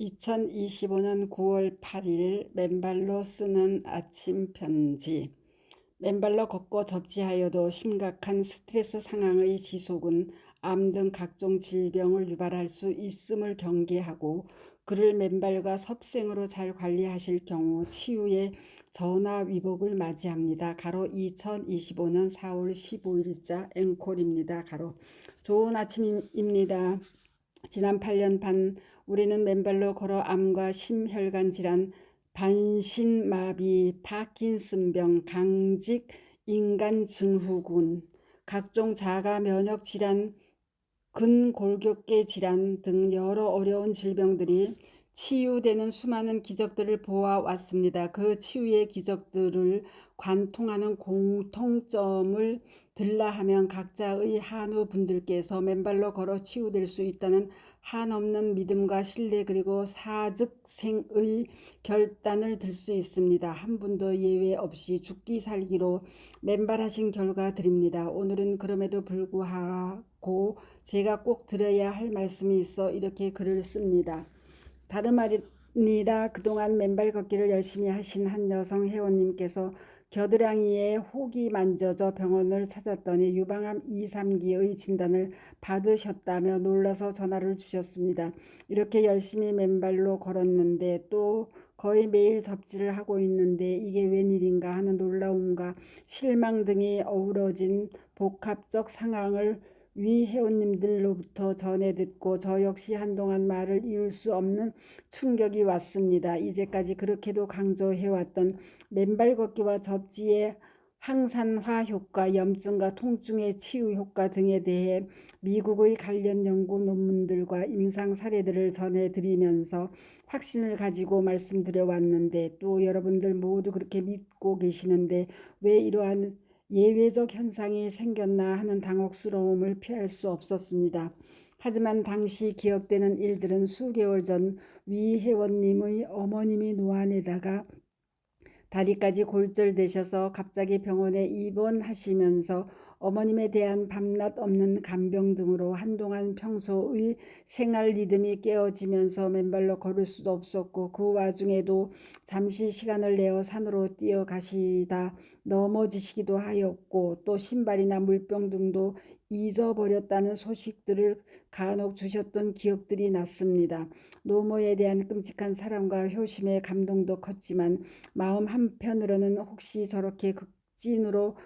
2025년 9월 8일 맨발로 쓰는 아침 편지. 맨발로 걷고 접지하여도 심각한 스트레스 상황의 지속은 암 등 각종 질병을 유발할 수 있음을 경계하고, 그를 맨발과 섭생으로 잘 관리하실 경우 치유의 전화위복을 맞이합니다. 가로 2025년 4월 15일자 앵콜입니다. 가로 좋은 아침입니다. 지난 8년 반 우리는 맨발로 걸어 암과 심혈관 질환, 반신마비, 파킨슨병, 강직 인간 증후군, 각종 자가 면역 질환, 근골격계 질환 등 여러 어려운 질병들이 치유되는 수많은 기적들을 보아왔습니다. 그 치유의 기적들을 관통하는 공통점을 들라하면 각자의 한우 분들께서 맨발로 걸어 치유될 수 있다는 한없는 믿음과 신뢰, 그리고 사즉생의 결단을 들 수 있습니다. 한 분도 예외 없이 죽기 살기로 맨발하신 결과 드립니다. 오늘은 그럼에도 불구하고 제가 꼭 드려야 할 말씀이 있어 이렇게 글을 씁니다. 다름 아니라 그동안 맨발 걷기를 열심히 하신 한 여성 회원님께서 겨드랑이에 혹이 만져져 병원을 찾았더니 유방암 2, 3기의 진단을 받으셨다며 놀라서 전화를 주셨습니다. 이렇게 열심히 맨발로 걸었는데 또 거의 매일 접지를 하고 있는데 이게 웬일인가 하는 놀라움과 실망 등이 어우러진 복합적 상황을 위 회원님들로부터 전해 듣고 저 역시 한동안 말을 이을 수 없는 충격이 왔습니다. 이제까지 그렇게도 강조해왔던 맨발 걷기와 접지의 항산화 효과, 염증과 통증의 치유 효과 등에 대해 미국의 관련 연구 논문들과 임상 사례들을 전해드리면서 확신을 가지고 말씀드려 왔는데, 또 여러분들 모두 그렇게 믿고 계시는데 왜 이러한 예외적 현상이 생겼나 하는 당혹스러움을 피할 수 없었습니다. 하지만 당시 기억되는 일들은 수개월 전 위 회원님의 어머님이 노안에다가 다리까지 골절되셔서 갑자기 병원에 입원하시면서 어머님에 대한 밤낮 없는 간병 등으로 한동안 평소의 생활 리듬이 깨어지면서 맨발로 걸을 수도 없었고, 그 와중에도 잠시 시간을 내어 산으로 뛰어가시다 넘어지시기도 하였고, 또 신발이나 물병 등도 잊어버렸다는 소식들을 간혹 주셨던 기억들이 났습니다. 노모에 대한 끔찍한 사랑과 효심의 감동도 컸지만 마음 한편으로는 혹시 저렇게 극진으로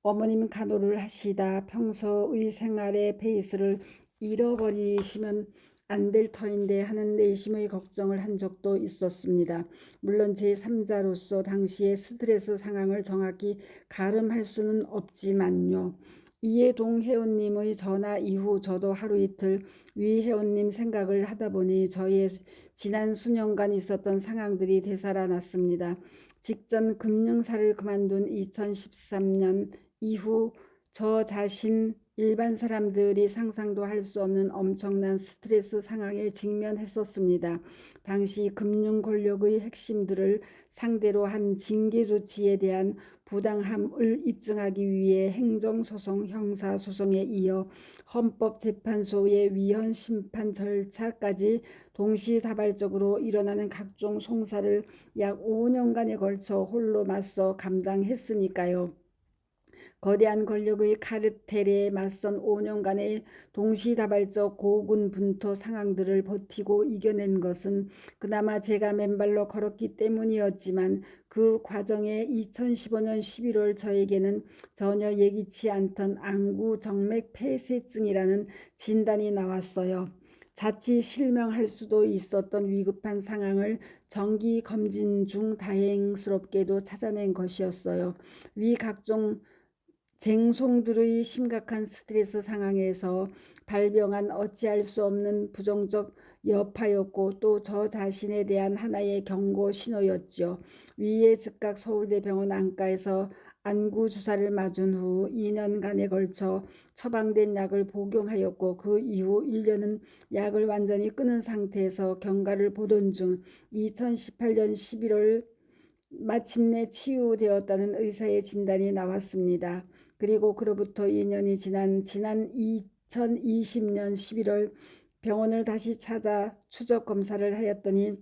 어머님 간호를 하시다 평소의 생활의 페이스를 잃어버리시면 안 될 터인데 하는 내심의 걱정을 한 적도 있었습니다. 물론 제3자로서 당시의 스트레스 상황을 정확히 가름할 수는 없지만요. 이해동 회원님의 전화 이후 저도 하루 이틀 위 회원님 생각을 하다 보니 저의 지난 수년간 있었던 상황들이 되살아났습니다. 직전 금융사를 그만둔 2013년 이후 저 자신 일반 사람들이 상상도 할 수 없는 엄청난 스트레스 상황에 직면했었습니다. 당시 금융 권력의 핵심들을 상대로 한 징계 조치에 대한 부당함을 입증하기 위해 행정소송, 형사소송에 이어 헌법재판소의 위헌 심판 절차까지 동시다발적으로 일어나는 각종 송사를 약 5년간에 걸쳐 홀로 맞서 감당했으니까요. 거대한 권력의 카르텔에 맞선 5년간의 동시다발적 고군분투 상황들을 버티고 이겨낸 것은 그나마 제가 맨발로 걸었기 때문이었지만, 그 과정에 2015년 11월 저에게는 전혀 예기치 않던 안구 정맥 폐쇄증이라는 진단이 나왔어요. 자칫 실명할 수도 있었던 위급한 상황을 정기 검진 중 다행스럽게도 찾아낸 것이었어요. 위 각종 쟁송들의 심각한 스트레스 상황에서 발병한 어찌할 수 없는 부정적 여파였고, 또 저 자신에 대한 하나의 경고 신호였죠. 위에 즉각 서울대병원 안과에서 안구 주사를 맞은 후 2년간에 걸쳐 처방된 약을 복용하였고, 그 이후 1년은 약을 완전히 끊은 상태에서 경과를 보던 중 2018년 11월 마침내 치유되었다는 의사의 진단이 나왔습니다. 그리고 그로부터 2년이 지난 2020년 11월 병원을 다시 찾아 추적 검사를 하였더니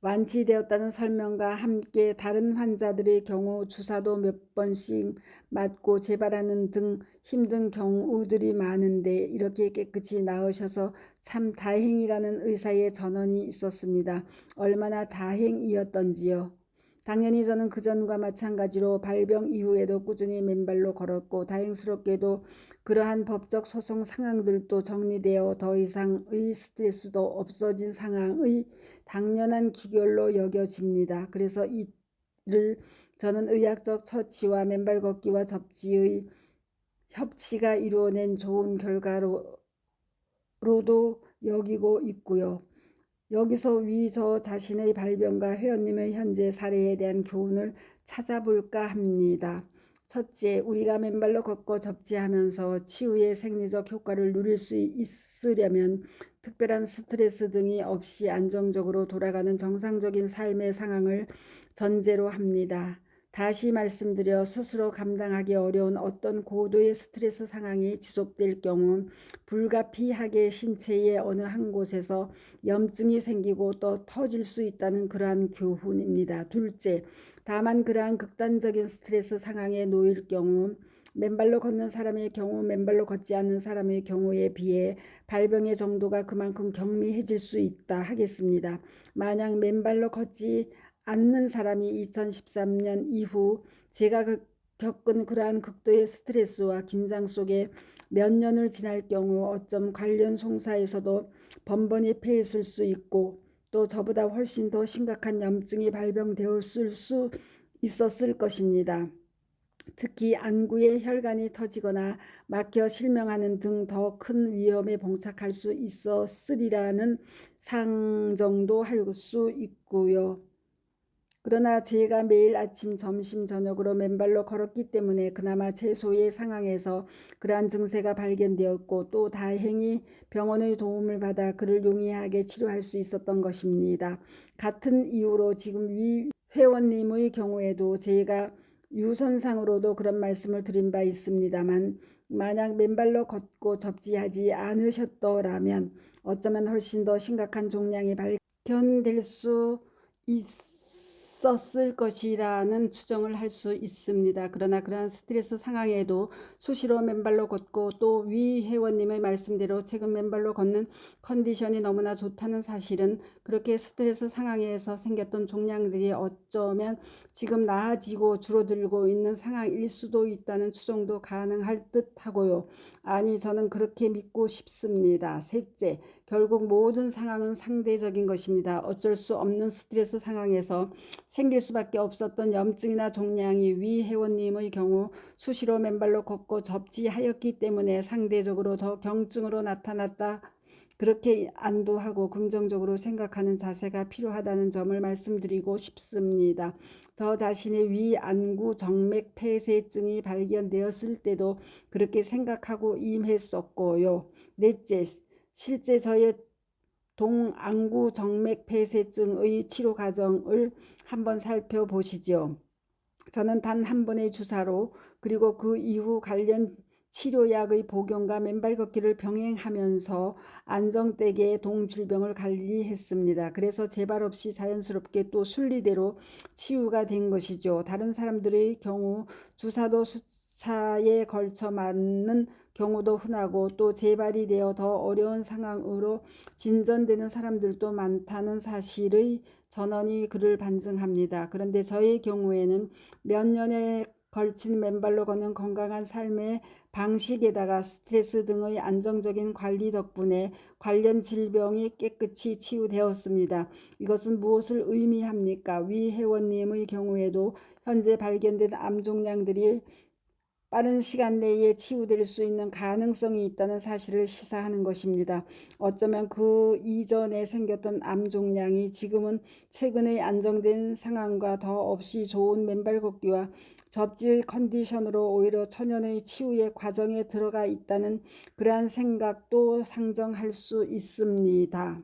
완치되었다는 설명과 함께 다른 환자들의 경우 주사도 몇 번씩 맞고 재발하는 등 힘든 경우들이 많은데 이렇게 깨끗이 나으셔서 참 다행이라는 의사의 전언이 있었습니다. 얼마나 다행이었던지요. 당연히 저는 그전과 마찬가지로 발병 이후에도 꾸준히 맨발로 걸었고 다행스럽게도 그러한 법적 소송 상황들도 정리되어 더 이상의 스트레스도 없어진 상황의 당연한 기결로 여겨집니다. 그래서 이를 저는 의학적 처치와 맨발 걷기와 접지의 협치가 이루어낸 좋은 결과로도 여기고 있고요. 여기서 위 저 자신의 발병과 회원님의 현재 사례에 대한 교훈을 찾아볼까 합니다. 첫째, 우리가 맨발로 걷고 접지하면서 치유의 생리적 효과를 누릴 수 있으려면 특별한 스트레스 등이 없이 안정적으로 돌아가는 정상적인 삶의 상황을 전제로 합니다. 다시 말씀드려 스스로 감당하기 어려운 어떤 고도의 스트레스 상황이 지속될 경우 불가피하게 신체의 어느 한 곳에서 염증이 생기고 또 터질 수 있다는 그러한 교훈입니다. 둘째, 다만 그러한 극단적인 스트레스 상황에 놓일 경우 맨발로 걷는 사람의 경우 맨발로 걷지 않는 사람의 경우에 비해 발병의 정도가 그만큼 경미해질 수 있다 하겠습니다. 만약 맨발로 걷지 않는 사람이 2013년 이후 제가 겪은 그러한 극도의 스트레스와 긴장 속에 몇 년을 지날 경우 어쩜 관련 송사에서도 번번이 패했을 수 있고 또 저보다 훨씬 더 심각한 염증이 발병되었을 수 있었을 것입니다. 특히 안구에 혈관이 터지거나 막혀 실명하는 등 더 큰 위험에 봉착할 수 있었으리라는 상정도 할 수 있고요. 그러나 제가 매일 아침, 점심, 저녁으로 맨발로 걸었기 때문에 그나마 최소의 상황에서 그러한 증세가 발견되었고 또 다행히 병원의 도움을 받아 그를 용이하게 치료할 수 있었던 것입니다. 같은 이유로 지금 위 회원님의 경우에도 제가 유선상으로도 그런 말씀을 드린 바 있습니다만 만약 맨발로 걷고 접지하지 않으셨더라면 어쩌면 훨씬 더 심각한 종양이 발견될 수 있었을 것이라는 추정을 할 수 있습니다. 그러나 그러한 스트레스 상황에도 수시로 맨발로 걷고 또 위 회원님의 말씀대로 최근 맨발로 걷는 컨디션이 너무나 좋다는 사실은 그렇게 스트레스 상황에서 생겼던 종양들이 어쩌면 지금 나아지고 줄어들고 있는 상황일 수도 있다는 추정도 가능할 듯하고요. 아니, 저는 그렇게 믿고 싶습니다. 셋째, 결국 모든 상황은 상대적인 것입니다. 어쩔 수 없는 스트레스 상황에서 생길 수밖에 없었던 염증이나 종양이 위 회원님의 경우 수시로 맨발로 걷고 접지하였기 때문에 상대적으로 더 경증으로 나타났다. 그렇게 안도하고 긍정적으로 생각하는 자세가 필요하다는 점을 말씀드리고 싶습니다. 저 자신의 위 안구 정맥 폐쇄증이 발견되었을 때도 그렇게 생각하고 임했었고요. 넷째, 실제 저의 동안구 정맥 폐쇄증의 치료 과정을 한번 살펴보시죠. 저는 단 한 번의 주사로 그리고 그 이후 관련 치료약의 복용과 맨발 걷기를 병행하면서 안정되게 동질병을 관리했습니다. 그래서 재발 없이 자연스럽게 또 순리대로 치유가 된 것이죠. 다른 사람들의 경우 주사도 수차에 걸쳐 맞는 경우도 흔하고 또 재발이 되어 더 어려운 상황으로 진전되는 사람들도 많다는 사실의 전언이 그를 반증합니다. 그런데 저의 경우에는 몇 년에 걸친 맨발로 걷는 건강한 삶의 방식에다가 스트레스 등의 안정적인 관리 덕분에 관련 질병이 깨끗이 치유되었습니다. 이것은 무엇을 의미합니까? 위 회원님의 경우에도 현재 발견된 암 종양들이 빠른 시간 내에 치유될 수 있는 가능성이 있다는 사실을 시사하는 것입니다. 어쩌면 그 이전에 생겼던 암 종양이 지금은 최근의 안정된 상황과 더 없이 좋은 맨발 걷기와 접지의 컨디션으로 오히려 천연의 치유의 과정에 들어가 있다는 그러한 생각도 상정할 수 있습니다.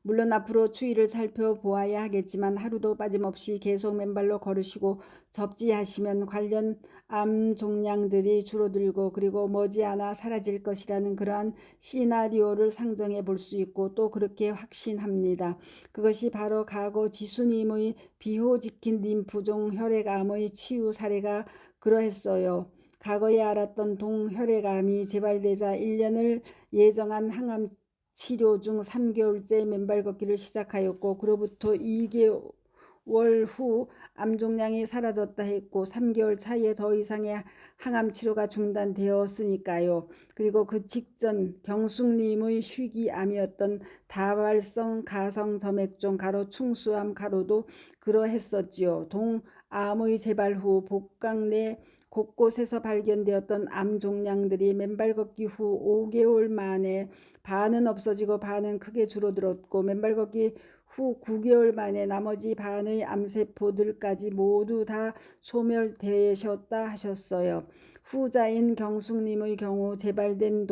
물론 앞으로 추이를 살펴보아야 하겠지만 하루도 빠짐없이 계속 맨발로 걸으시고 접지하시면 관련 암 종양들이 줄어들고 그리고 머지않아 사라질 것이라는 그러한 시나리오를 상정해 볼 수 있고 또 그렇게 확신합니다. 그것이 바로 과거 지수님의 비호지킨 림프종 혈액암의 치유 사례가 그러했어요. 과거에 알았던 동혈액암이 재발되자 1년을 예정한 항암 치료 중 3개월째 맨발 걷기를 시작하였고 그로부터 2개월 후 암종양이 사라졌다 했고 3개월 차이에 더 이상의 항암 치료가 중단되었으니까요. 그리고 그 직전 경숙님의 희귀암이었던 다발성 가성 점액종 가로 충수암 가로도 그러했었지요. 동암의 재발 후 복강 내 곳곳에서 발견되었던 암 종양들이 맨발 걷기 후 5개월 만에 반은 없어지고 반은 크게 줄어들었고 맨발 걷기 후 9개월 만에 나머지 반의 암세포들까지 모두 다 소멸되셨다 하셨어요. 후자인 경숙님의 경우 재발된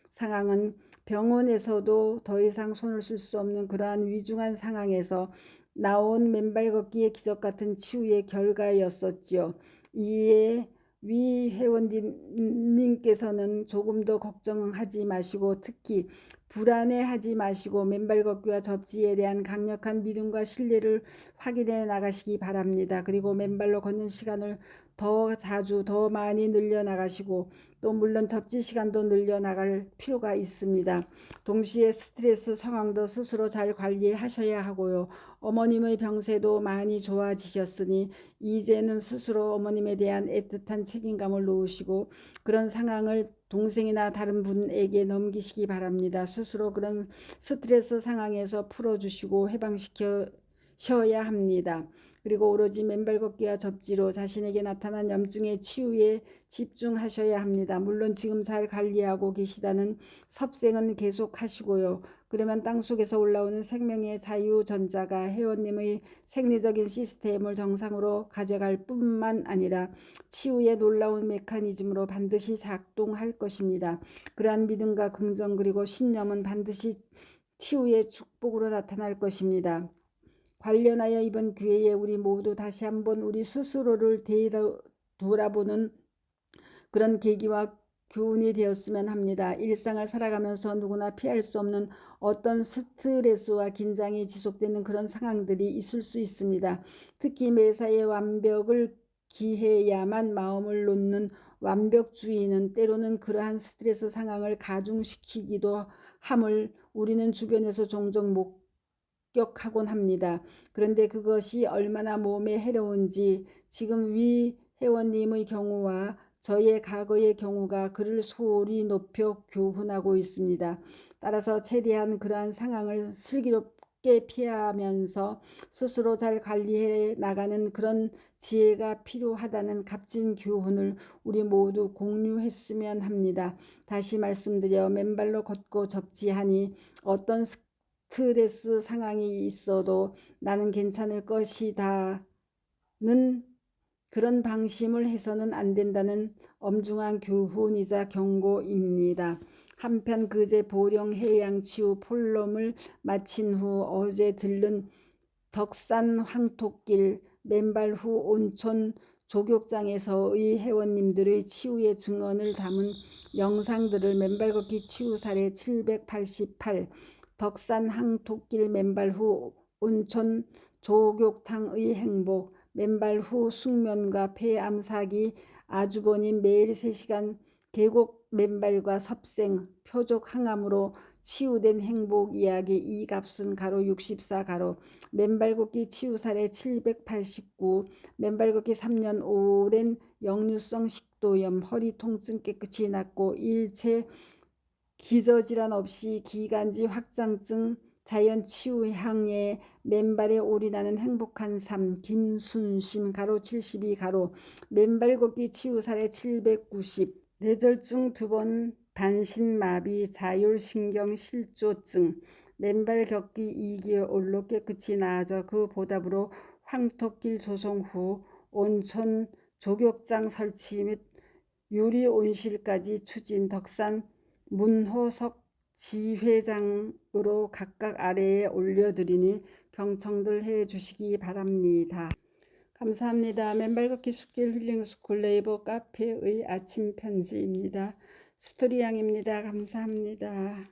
상황은 병원에서도 더 이상 손을 쓸 수 없는 그러한 위중한 상황에서 나온 맨발 걷기의 기적 같은 치유의 결과였었지요. 이에 위 회원님께서는 조금도 걱정하지 마시고 특히 불안해하지 마시고 맨발 걷기와 접지에 대한 강력한 믿음과 신뢰를 확인해 나가시기 바랍니다. 그리고 맨발로 걷는 시간을 더 자주 더 많이 늘려나가시고 또 물론 접지 시간도 늘려나갈 필요가 있습니다. 동시에 스트레스 상황도 스스로 잘 관리하셔야 하고요. 어머님의 병세도 많이 좋아지셨으니 이제는 스스로 어머님에 대한 애틋한 책임감을 놓으시고 그런 상황을 동생이나 다른 분에게 넘기시기 바랍니다. 스스로 그런 스트레스 상황에서 풀어주시고 해방시켜셔야 합니다. 그리고 오로지 맨발 걷기와 접지로 자신에게 나타난 염증의 치유에 집중하셔야 합니다. 물론 지금 잘 관리하고 계시다는 섭생은 계속 하시고요. 그러면 땅속에서 올라오는 생명의 자유전자가 회원님의 생리적인 시스템을 정상으로 가져갈 뿐만 아니라 치유의 놀라운 메커니즘으로 반드시 작동할 것입니다. 그러한 믿음과 긍정 그리고 신념은 반드시 치유의 축복으로 나타날 것입니다. 관련하여 이번 기회에 우리 모두 다시 한번 우리 스스로를 되돌아보는 그런 계기와 교훈이 되었으면 합니다. 일상을 살아가면서 누구나 피할 수 없는 어떤 스트레스와 긴장이 지속되는 그런 상황들이 있을 수 있습니다. 특히 매사에 완벽을 기해야만 마음을 놓는 완벽주의는 때로는 그러한 스트레스 상황을 가중시키기도 함을 우리는 주변에서 종종 목격하곤 합니다. 그런데 그것이 얼마나 몸에 해로운지 지금 위 회원님의 경우와 저의 과거의 경우가 그를 소리 높여 교훈하고 있습니다. 따라서 최대한 그러한 상황을 슬기롭게 피하면서 스스로 잘 관리해 나가는 그런 지혜가 필요하다는 값진 교훈을 우리 모두 공유했으면 합니다. 다시 말씀드려 맨발로 걷고 접지하니 어떤 스트레스 상황이 있어도 나는 괜찮을 것이다는 그런 방심을 해서는 안 된다는 엄중한 교훈이자 경고입니다. 한편 그제 보령 해양치유 폴럼을 마친 후 어제 들른 덕산 황토길 맨발 후 온천 조격장에서의 회원님들의 치유의 증언을 담은 영상들을 맨발 걷기 치유 사례 788 덕산 황토길 맨발 후 온천 조격탕의 행복 맨발 후 숙면과 폐암 사기 아주버님 매일 3시간 계곡 맨발과 섭생 표적 항암으로 치유된 행복 이야기 이갑순 가로 64 가로 맨발 걷기 치유 사례 789 맨발 걷기 3년 오랜 역류성 식도염 허리 통증 깨끗이 낫고 일체 기저질환 없이 기관지 확장증 자연 치유 향에 맨발에 올인하는 행복한 삶 김순심 가로 72 가로 맨발 걷기 치유 사례 790 뇌졸중 2번 반신마비 자율신경 실조증 맨발 걷기 2개월로 깨끗이 나아져 그 보답으로 황토길 조성 후 온천 조격장 설치 및 유리 온실까지 추진 덕산 문호석 지회장으로 각각 아래에 올려드리니 경청들 해주시기 바랍니다. 감사합니다. 맨발 걷기 숲길 힐링스쿨 네이버 카페의 아침 편지입니다. 스토리양입니다. 감사합니다.